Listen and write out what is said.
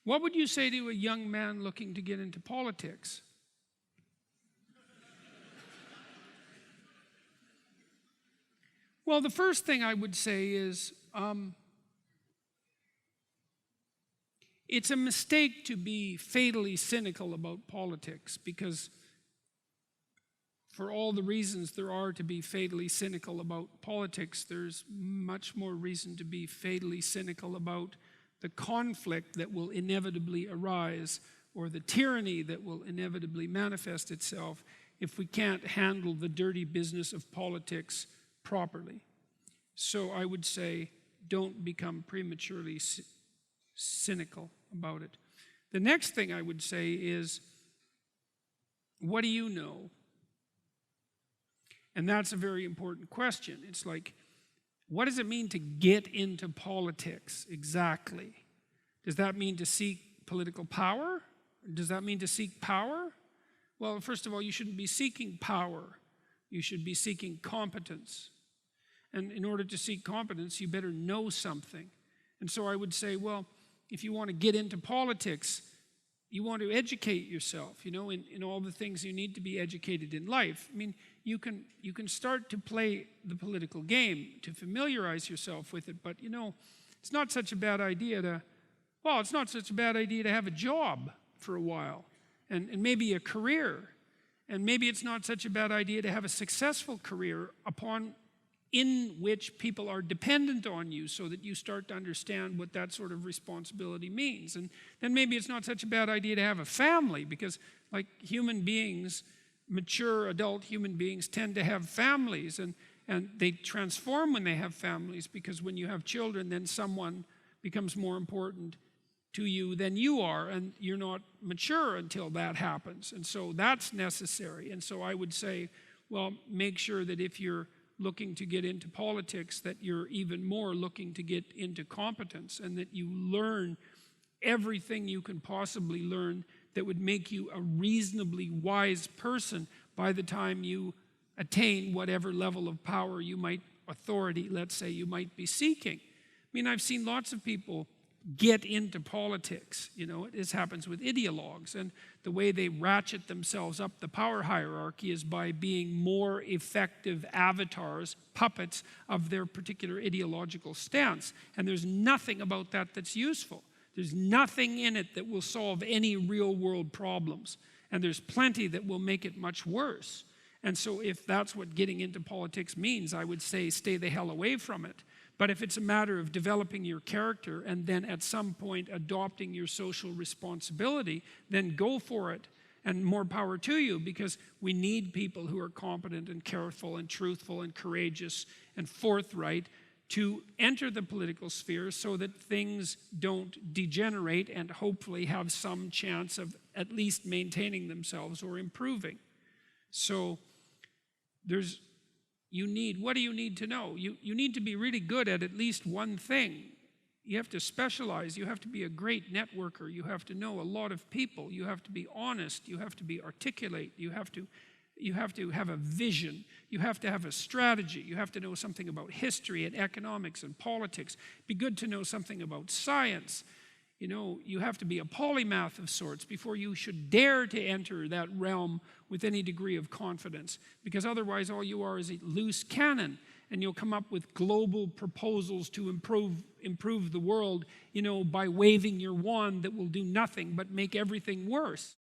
What would you say to a young man looking to get into politics? Well, the first thing I would say is it's a mistake to be fatally cynical about politics, because for all the reasons there are to be fatally cynical about politics, there's much more reason to be fatally cynical about the conflict that will inevitably arise, or the tyranny that will inevitably manifest itself if we can't handle the dirty business of politics properly. So I would say, don't become prematurely cynical about it. The next thing I would say is, what do you know? And that's a very important question. It's like, what does it mean to get into politics exactly? Does that mean to seek political power? Does that mean to seek power? Well, first of all, you shouldn't be seeking power. You should be seeking competence. And in order to seek competence, you better know something. And so I would say, well, if you want to get into politics, you want to educate yourself, in all the things you need to be educated in life. I mean, you can start to play the political game, to familiarize yourself with it, but it's not such a bad idea to have a job for a while, and maybe a career. And maybe it's not such a bad idea to have a successful career in which people are dependent on you, so that you start to understand what that sort of responsibility means. And then maybe it's not such a bad idea to have a family, because like human beings, mature adult human beings tend to have families, and they transform when they have families, because when you have children, then someone becomes more important to you than you are, and you're not mature until that happens. And so that's necessary. And so I would say, well, make sure that if you're looking to get into politics, that you're even more looking to get into competence, and that you learn everything you can possibly learn that would make you a reasonably wise person by the time you attain whatever level of power authority, let's say, you might be seeking. I mean, I've seen lots of people get into politics. This happens with ideologues, and the way they ratchet themselves up the power hierarchy is by being more effective avatars, puppets of their particular ideological stance. And there's nothing about that that's useful. There's nothing in it that will solve any real world problems, and there's plenty that will make it much worse. And so if that's what getting into politics means, I would say stay the hell away from it. But if it's a matter of developing your character and then at some point adopting your social responsibility, then go for it, and more power to you, because we need people who are competent and careful and truthful and courageous and forthright to enter the political sphere, so that things don't degenerate and hopefully have some chance of at least maintaining themselves or improving. So what do you need to know? You need to be really good at least one thing. You have to specialize. You have to be a great networker. You have to know a lot of people. You have to be honest. You have to be articulate. You have to have a vision. You have to have a strategy. You have to know something about history and economics and politics. Be good to know something about science. You have to be a polymath of sorts before you should dare to enter that realm with any degree of confidence, because otherwise all you are is a loose cannon, and you'll come up with global proposals to improve the world, by waving your wand that will do nothing but make everything worse.